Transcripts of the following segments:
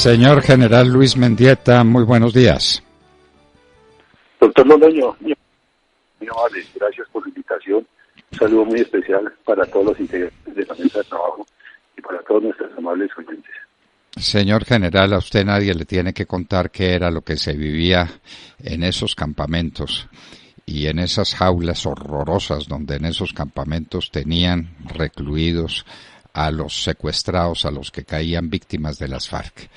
Señor General Luis Mendieta, muy buenos días. Doctor Londoño, muy amable, gracias por la invitación. Un saludo muy especial para todos los integrantes de la mesa de trabajo y para todos nuestros amables oyentes. Señor General, a usted nadie le tiene que contar qué era lo que se vivía en esos campamentos y en esas jaulas horrorosas donde en esos campamentos tenían recluidos a los secuestrados, a los que caían víctimas de las FARC.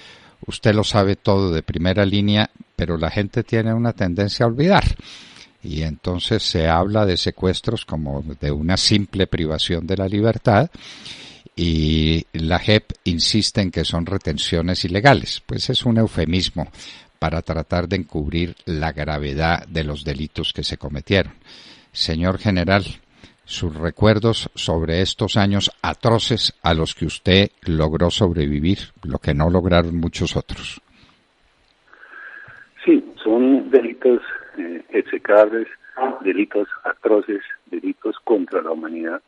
Usted lo sabe todo de primera línea, pero la gente tiene una tendencia a olvidar. Y entonces se habla de secuestros como de una simple privación de la libertad, y la JEP insiste en que son retenciones ilegales. Pues es un eufemismo para tratar de encubrir la gravedad de los delitos que se cometieron. Señor General, sus recuerdos sobre estos años atroces a los que usted logró sobrevivir, lo que no lograron muchos otros. Sí, son delitos execrables, delitos atroces, delitos contra la humanidad,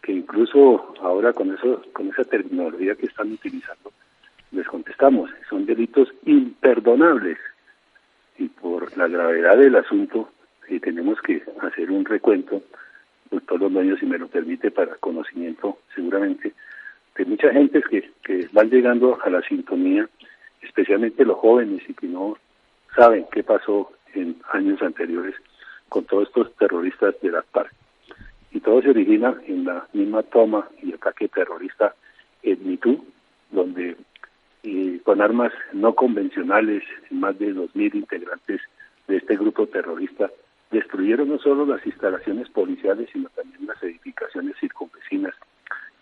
que incluso ahora con esa terminología que están utilizando, les contestamos, son delitos imperdonables. Y por la gravedad del asunto, tenemos que hacer un recuento, doctor Londoño, si me lo permite, para conocimiento seguramente de mucha gente que van llegando a la sintonía, especialmente los jóvenes y que no saben qué pasó en años anteriores con todos estos terroristas de las FARC. Y todo se origina en la misma toma y ataque terrorista en Mitú, donde con armas no convencionales, más de 2.000 integrantes de este grupo terrorista destruyeron no solo las instalaciones policiales, sino también las edificaciones circunvecinas,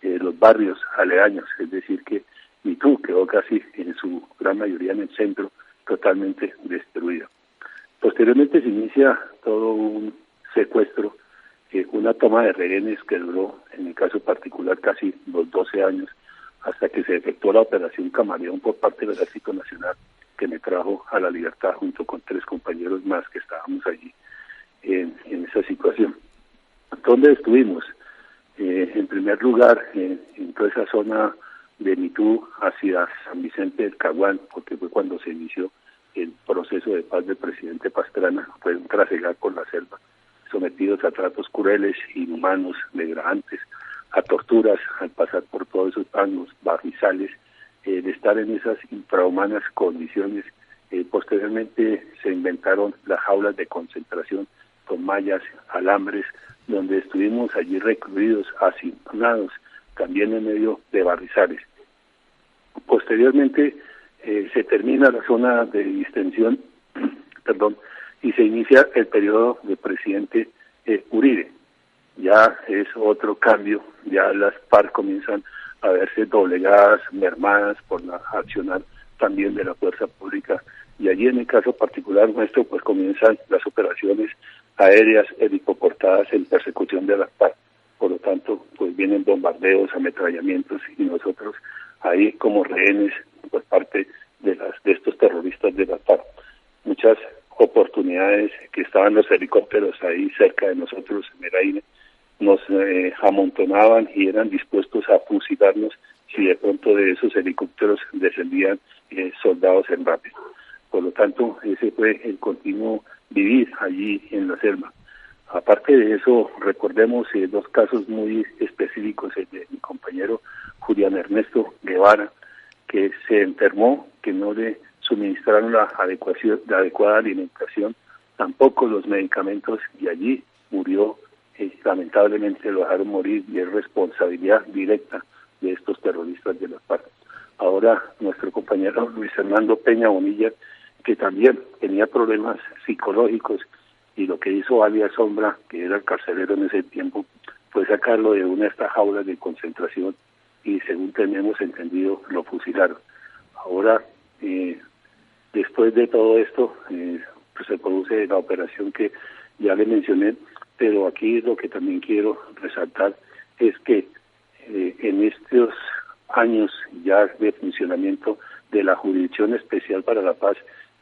los barrios aledaños, es decir que Mitú quedó casi en su gran mayoría en el centro, totalmente destruido. Posteriormente se inicia todo un secuestro, una toma de rehenes que duró, en el caso particular, casi los 12 años, hasta que se efectuó la operación Camaleón por parte del Ejército Nacional, que me trajo a la libertad junto con 3 compañeros más que estábamos allí en esa situación. ¿Dónde estuvimos? En primer lugar, en toda esa zona de Mitú hacia San Vicente del Caguán, porque fue cuando se inició el proceso de paz del presidente Pastrana, fue un trasegar por la selva, sometidos a tratos crueles, inhumanos, degradantes, a torturas, al pasar por todos esos pagos, barrizales, de estar en esas infrahumanas condiciones. Posteriormente se inventaron las jaulas de concentración con mallas, alambres, donde estuvimos allí recluidos, hacinados, también en medio de barrizales. Posteriormente se termina la zona de distensión, y se inicia el periodo del presidente Uribe. Ya es otro cambio, ya las FARC comienzan a verse doblegadas, mermadas por la accionar también de la fuerza pública, y allí en el caso particular nuestro pues comienzan las operaciones aéreas helicoportadas en persecución de las FARC. Por lo tanto pues vienen bombardeos, ametrallamientos, y nosotros ahí como rehenes por parte de estos terroristas de las FARC. Muchas oportunidades que estaban los helicópteros ahí cerca de nosotros en el aire, nos amontonaban y eran dispuestos a fusilarnos si de pronto de esos helicópteros descendían soldados en rápido. Por lo tanto, ese fue el continuo vivir allí en la selva. Aparte de eso, recordemos 2 casos muy específicos, el de mi compañero Julián Ernesto Guevara, que se enfermó, que no le suministraron la adecuada alimentación, tampoco los medicamentos, y allí murió. Lamentablemente lo dejaron morir, y es responsabilidad directa de estos terroristas de las FARC. Ahora nuestro compañero Luis Fernando Peña Bonilla, que también tenía problemas psicológicos, y lo que hizo alias Sombra, que era el carcelero en ese tiempo, fue sacarlo de una de estas jaulas de concentración, y según tenemos entendido lo fusilaron. Ahora después de todo esto pues se produce la operación que ya le mencioné, pero aquí lo que también quiero resaltar es que en estos años ya de funcionamiento de la Jurisdicción Especial para la Paz,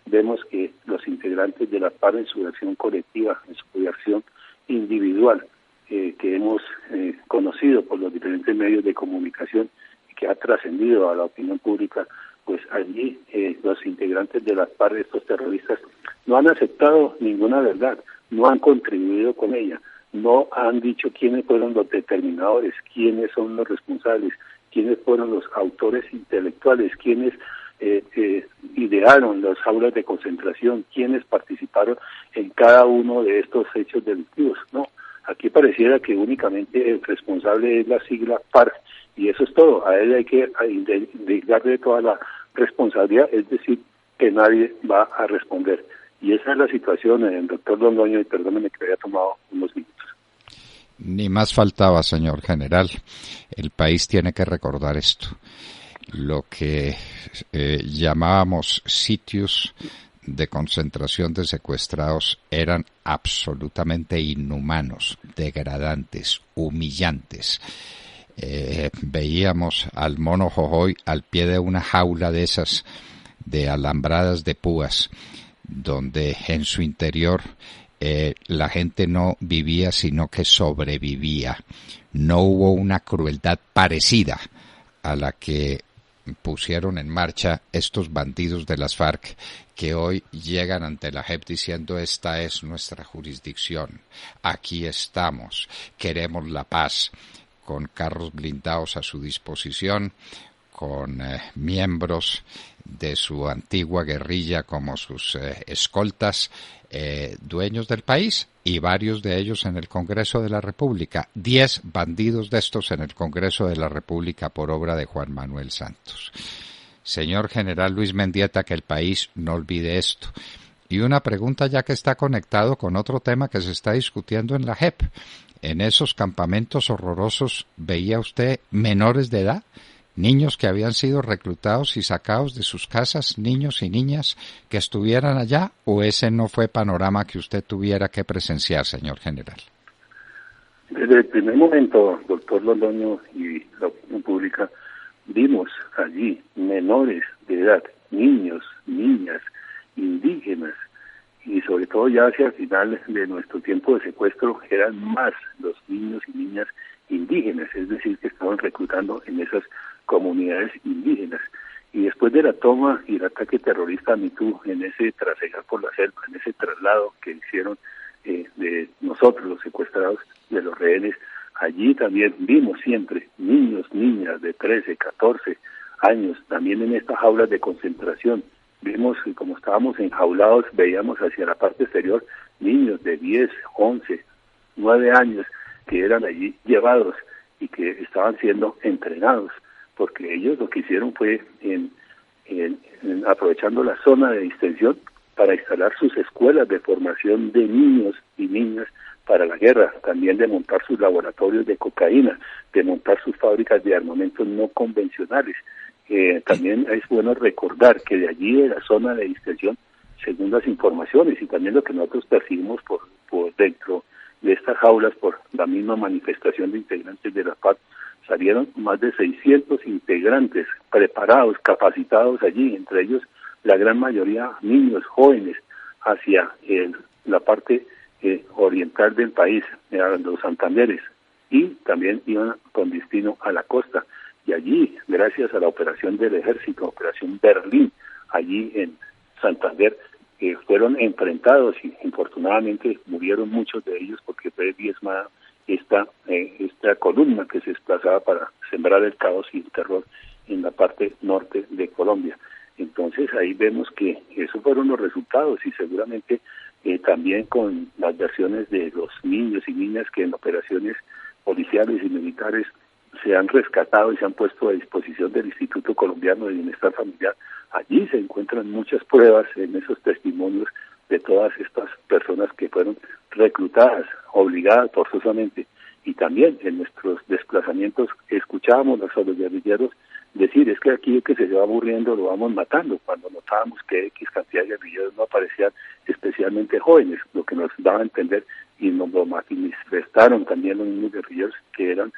vemos que los integrantes de la FARC en su versión colectiva, en su versión individual, que hemos conocido por los diferentes medios de comunicación y que ha trascendido a la opinión pública, pues allí los integrantes de las FARC, estos terroristas, no han aceptado ninguna verdad, no han contribuido con ella, no han dicho quiénes fueron los determinadores, quiénes son los responsables, quiénes fueron los autores intelectuales, quiénes idearon las aulas de concentración, quiénes participaron en cada uno de estos hechos delictivos. No, aquí pareciera que únicamente el responsable es la sigla FARC y eso es todo. A él hay que darle toda la responsabilidad, es decir, que nadie va a responder. Y esa es la situación, doctor Londoño, y perdóneme que haya tomado unos minutos. Ni más faltaba, señor general. El país tiene que recordar esto. Lo que llamábamos sitios de concentración de secuestrados eran absolutamente inhumanos, degradantes, humillantes. Veíamos al mono Jojoy al pie de una jaula de esas de alambradas de púas, donde en su interior la gente no vivía sino que sobrevivía. No hubo una crueldad parecida a la que pusieron en marcha estos bandidos de las FARC que hoy llegan ante la JEP diciendo esta es nuestra jurisdicción, aquí estamos, queremos la paz, con carros blindados a su disposición, con miembros de su antigua guerrilla como sus escoltas, dueños del país, y varios de ellos en el Congreso de la República. 10 bandidos de estos en el Congreso de la República por obra de Juan Manuel Santos. Señor general Luis Mendieta, que el país no olvide esto. Y una pregunta ya que está conectado con otro tema que se está discutiendo en la JEP. En esos campamentos horrorosos, ¿veía usted menores de edad? Niños que habían sido reclutados y sacados de sus casas, niños y niñas que estuvieran allá, ¿o ese no fue panorama que usted tuviera que presenciar, señor general? Desde el primer momento, doctor Londoño y la opinión pública, vimos allí menores de edad, niños, niñas, indígenas, y sobre todo ya hacia el final de nuestro tiempo de secuestro eran más los niños y niñas indígenas, es decir, que estaban reclutando en esas comunidades indígenas. Y después de la toma y el ataque terrorista a Mitú, en ese trasegar por la selva, en ese traslado que hicieron de nosotros, los secuestrados, de los rehenes, allí también vimos siempre niños, niñas de 13, 14 años, también en estas jaulas de concentración. Vimos que como estábamos enjaulados, veíamos hacia la parte exterior niños de 10, 11, 9 años que eran allí llevados y que estaban siendo entrenados, porque ellos lo que hicieron fue, aprovechando la zona de distensión, para instalar sus escuelas de formación de niños y niñas para la guerra, también de montar sus laboratorios de cocaína, de montar sus fábricas de armamentos no convencionales. También es bueno recordar que de allí, de la zona de distensión, según las informaciones y también lo que nosotros percibimos por dentro de estas jaulas, por la misma manifestación de integrantes de la FARC, salieron más de 600 integrantes preparados, capacitados allí, entre ellos la gran mayoría niños, jóvenes, hacia la parte oriental del país, los Santanderes, y también iban con destino a la costa. Y allí, gracias a la operación del ejército, Operación Berlín, allí en Santander, fueron enfrentados y infortunadamente murieron muchos de ellos porque fue diezmada esta columna que se desplazaba para sembrar el caos y el terror en la parte norte de Colombia. Entonces ahí vemos que esos fueron los resultados y seguramente también con las versiones de los niños y niñas que en operaciones policiales y militares se han rescatado y se han puesto a disposición del Instituto Colombiano de Bienestar Familiar. Allí se encuentran muchas pruebas en esos testimonios de todas estas personas que fueron reclutadas, obligadas forzosamente. Y también en nuestros desplazamientos escuchábamos a los guerrilleros decir, es que aquí el que se va muriendo lo vamos matando, cuando notábamos que X cantidad de guerrilleros no aparecían, especialmente jóvenes, lo que nos daba a entender, y nos lo manifestaron también los mismos guerrilleros que eran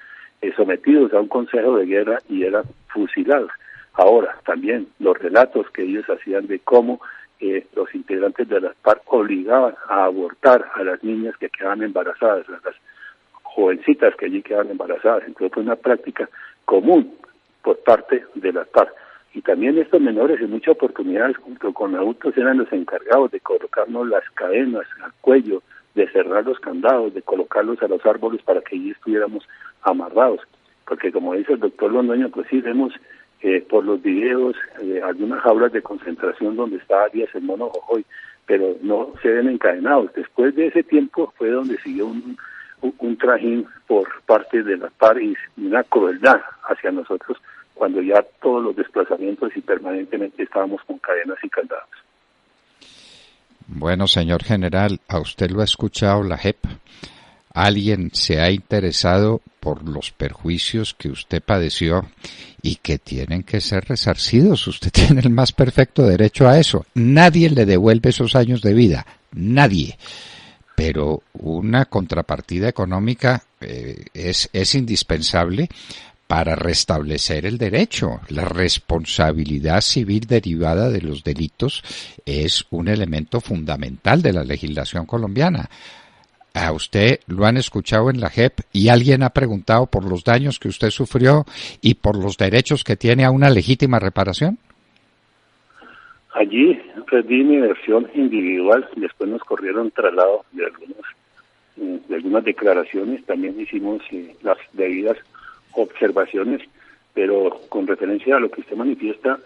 sometidos a un consejo de guerra y eran fusilados. Ahora, también los relatos que ellos hacían de cómo los integrantes de las FARC obligaban a abortar a las niñas que quedaban embarazadas, a las jovencitas que allí quedaban embarazadas. Entonces fue una práctica común por parte de las FARC. Y también estos menores en muchas oportunidades junto con adultos eran los encargados de colocarnos las cadenas al cuello, de cerrar los candados, de colocarlos a los árboles para que allí estuviéramos amarrados. Porque como dice el doctor Londoño, pues sí vemos por los videos algunas jaulas de concentración donde está Arias el mono Jojoy, pero no se ven encadenados. Después de ese tiempo fue donde siguió un trajín por parte de las FARC y una crueldad hacia nosotros cuando ya todos los desplazamientos y permanentemente estábamos con cadenas y candados. Bueno, señor general, ¿a usted lo ha escuchado la JEP? ¿Alguien se ha interesado por los perjuicios que usted padeció y que tienen que ser resarcidos? Usted tiene el más perfecto derecho a eso. Nadie le devuelve esos años de vida, nadie. Pero una contrapartida económica es indispensable para restablecer el derecho. La responsabilidad civil derivada de los delitos es un elemento fundamental de la legislación colombiana. ¿A usted lo han escuchado en la JEP y alguien ha preguntado por los daños que usted sufrió y por los derechos que tiene a una legítima reparación? Allí di mi versión individual, después nos corrieron traslado de algunas declaraciones, también hicimos las debidas observaciones, pero con referencia a lo que usted manifiesta,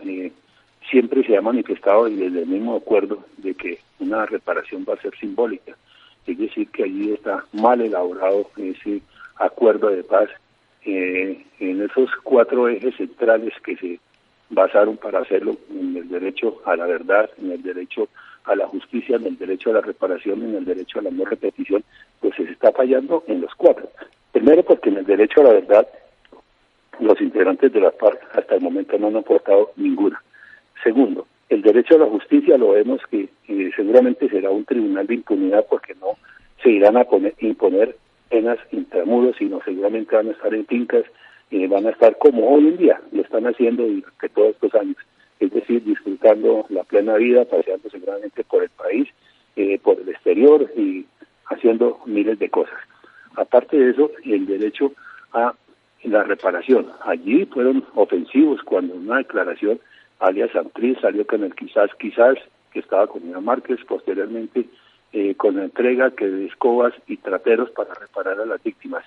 siempre se ha manifestado y desde el mismo acuerdo de que una reparación va a ser simbólica, es decir, que allí está mal elaborado ese acuerdo de paz en esos 4 ejes centrales que se basaron para hacerlo, en el derecho a la verdad, en el derecho a la justicia, en el derecho a la reparación, en el derecho a la no repetición, pues se está fallando en los 4. Primero porque en el derecho a la verdad los integrantes de la FARC hasta el momento no han aportado ninguna. Segundo, el derecho a la justicia lo vemos que seguramente será un tribunal de impunidad porque no se irán a imponer penas intramuros, sino seguramente van a estar en fincas, van a estar como hoy en día lo están haciendo durante todos estos años, es decir, disfrutando la plena vida, paseando seguramente por el país, por el exterior y haciendo miles de cosas. Aparte de eso, el derecho a la reparación. Allí fueron ofensivos cuando en una declaración alias Santriz salió con el quizás, que estaba con Iván Márquez, posteriormente con la entrega que de escobas y traperos para reparar a las víctimas.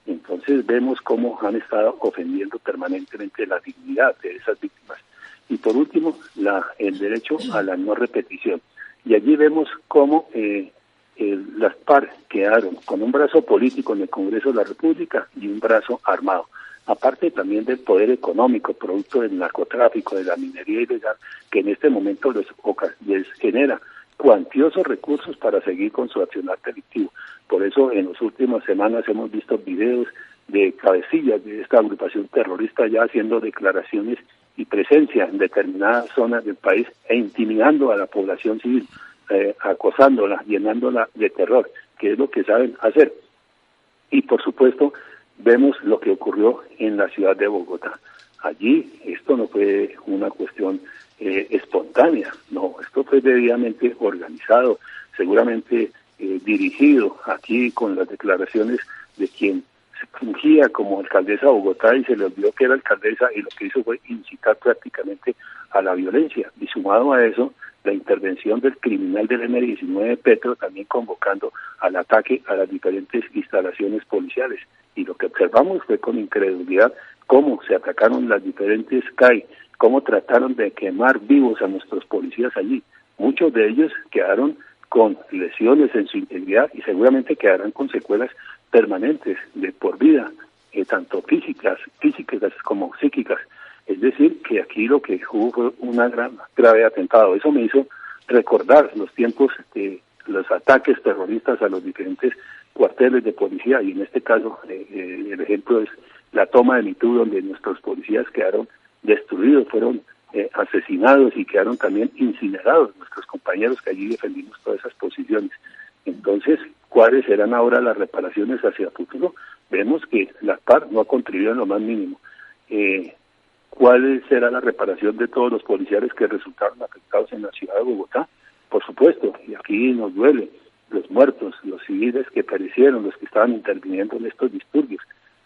Entonces vemos cómo han estado ofendiendo permanentemente la dignidad de esas víctimas. Y por último, el derecho a la no repetición. Y allí vemos cómo las FARC quedaron con un brazo político en el Congreso de la República y un brazo armado. Aparte también del poder económico, producto del narcotráfico, de la minería ilegal, que en este momento les genera cuantiosos recursos para seguir con su accionar delictivo. Por eso en las últimas semanas hemos visto videos de cabecillas de esta agrupación terrorista ya haciendo declaraciones y presencia en determinadas zonas del país e intimidando a la población civil, acosándola, llenándola de terror, que es lo que saben hacer. Y por supuesto vemos lo que ocurrió en la ciudad de Bogotá. Allí esto no fue una cuestión espontánea, no, esto fue debidamente organizado, seguramente dirigido aquí con las declaraciones de quien se fungía como alcaldesa de Bogotá y se le olvidó que era alcaldesa y lo que hizo fue incitar prácticamente a la violencia. Y sumado a eso, la intervención del criminal del M-19 Petro también convocando al ataque a las diferentes instalaciones policiales. Y lo que observamos fue con incredulidad cómo se atacaron las diferentes CAI, cómo trataron de quemar vivos a nuestros policías allí. Muchos de ellos quedaron con lesiones en su integridad y seguramente quedarán con secuelas permanentes de por vida, tanto físicas como psíquicas. Es decir, que aquí lo que hubo fue una grave atentado. Eso me hizo recordar los tiempos de los ataques terroristas a los diferentes cuarteles de policía, y en este caso el ejemplo es la toma de Mitú, donde nuestros policías quedaron destruidos, fueron asesinados y quedaron también incinerados nuestros compañeros que allí defendimos todas esas posiciones. Entonces, ¿cuáles serán ahora las reparaciones hacia el futuro? Vemos que la FARC no ha contribuido en lo más mínimo. ¿Cuál será la reparación de todos los policiales que resultaron afectados en la ciudad de Bogotá? Por supuesto, y aquí nos duele, los muertos, los civiles que perecieron, los que estaban interviniendo en estos disturbios.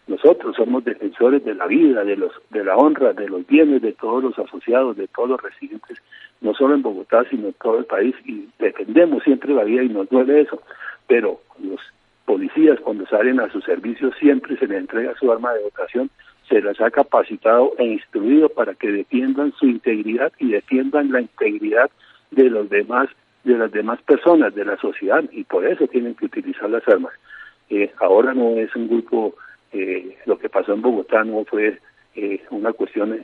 Nosotros somos defensores de la vida, de la honra, de los bienes de todos los asociados, de todos los residentes, no solo en Bogotá, sino en todo el país, y defendemos siempre la vida y nos duele eso. Pero los policías, cuando salen a su servicio, siempre se les entrega su arma de dotación, se las ha capacitado e instruido para que defiendan su integridad y defiendan la integridad de los demás, de las demás personas, de la sociedad, y por eso tienen que utilizar las armas. Ahora no es un grupo, lo que pasó en Bogotá no fue una cuestión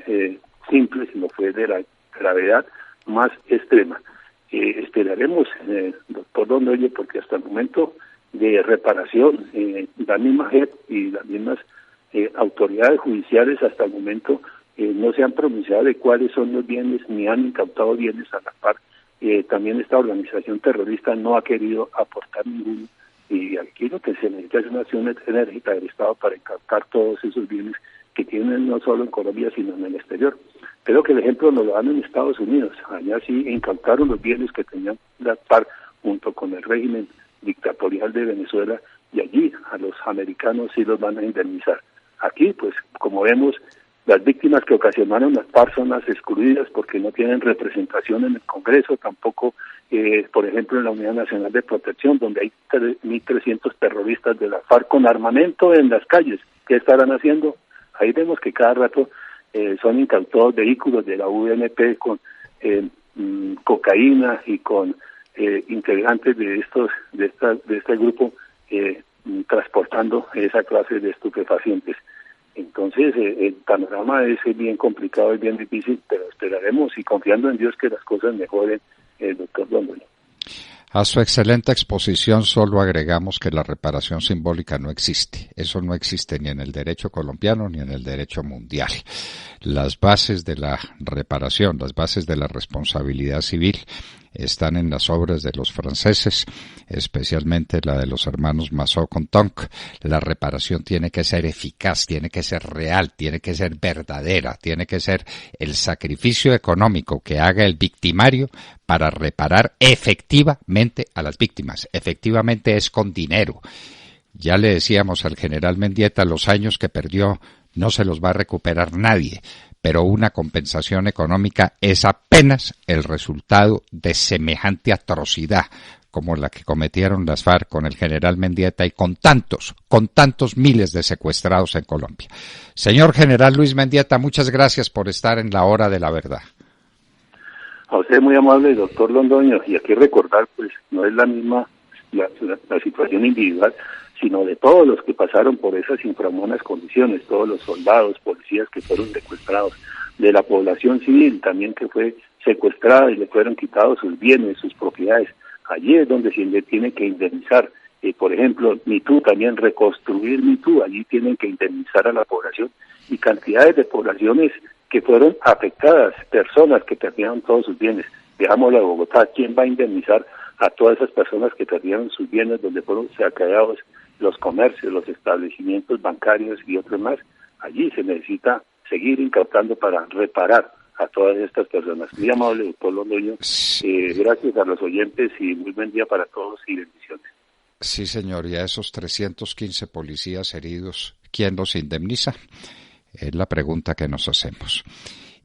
simple, sino fue de la gravedad más extrema. Esperaremos, doctor Londoño, porque hasta el momento de reparación, la misma JEP y las mismas autoridades judiciales hasta el momento no se han pronunciado de cuáles son los bienes, ni han incautado bienes a la par. También esta organización terrorista no ha querido aportar ninguno, y aquí lo que se necesita es una acción enérgica del Estado para incautar todos esos bienes que tienen no solo en Colombia sino en el exterior. Creo que el ejemplo nos lo dan en Estados Unidos. Allá sí incautaron los bienes que tenían la FARC junto con el régimen dictatorial de Venezuela, y allí a los americanos sí los van a indemnizar. Aquí, pues, como vemos, las víctimas que ocasionaron las FARC son las excluidas porque no tienen representación en el Congreso, tampoco, por ejemplo, en la Unidad Nacional de Protección, donde hay 1.300 terroristas de la FARC con armamento en las calles. ¿Qué estarán haciendo? Ahí vemos que cada rato son incautados vehículos de la UNP con cocaína y con integrantes de este grupo transportando esa clase de estupefacientes. Entonces, el panorama es bien complicado y bien difícil, pero esperaremos y confiando en Dios que las cosas mejoren, doctor Londoño. A su excelente exposición solo agregamos que la reparación simbólica no existe. Eso no existe ni en el derecho colombiano ni en el derecho mundial. Las bases de la reparación, las bases de la responsabilidad civil están en las obras de los franceses, especialmente la de los hermanos Massot-Contonc. La reparación tiene que ser eficaz, tiene que ser real, tiene que ser verdadera, tiene que ser el sacrificio económico que haga el victimario para reparar efectivamente a las víctimas. Efectivamente es con dinero. Ya le decíamos al general Mendieta, los años que perdió no se los va a recuperar nadie, pero una compensación económica es apenas el resultado de semejante atrocidad como la que cometieron las FARC con el general Mendieta y con tantos miles de secuestrados en Colombia. Señor general Luis Mendieta, muchas gracias por estar en la hora de la verdad. A usted muy amable, doctor Londoño, y aquí recordar, pues, no es la misma la situación individual, sino de todos los que pasaron por esas infrahumanas condiciones, todos los soldados, policías que fueron secuestrados, de la población civil también que fue secuestrada y le fueron quitados sus bienes, sus propiedades. Allí es donde se le tiene que indemnizar. Por ejemplo, MeToo, también reconstruir MeToo, allí tienen que indemnizar a la población, y cantidades de poblaciones que fueron afectadas, personas que perdieron todos sus bienes. Veámoslo a Bogotá, ¿quién va a indemnizar a todas esas personas que perdieron sus bienes, donde fueron saqueados los comercios, los establecimientos bancarios y otros más? Allí se necesita seguir incautando para reparar a todas estas personas. Muy amable, doctor Londoño. Gracias a los oyentes y muy buen día para todos y bendiciones. Sí, señor, y a esos 315 policías heridos, ¿quién los indemniza? Es la pregunta que nos hacemos.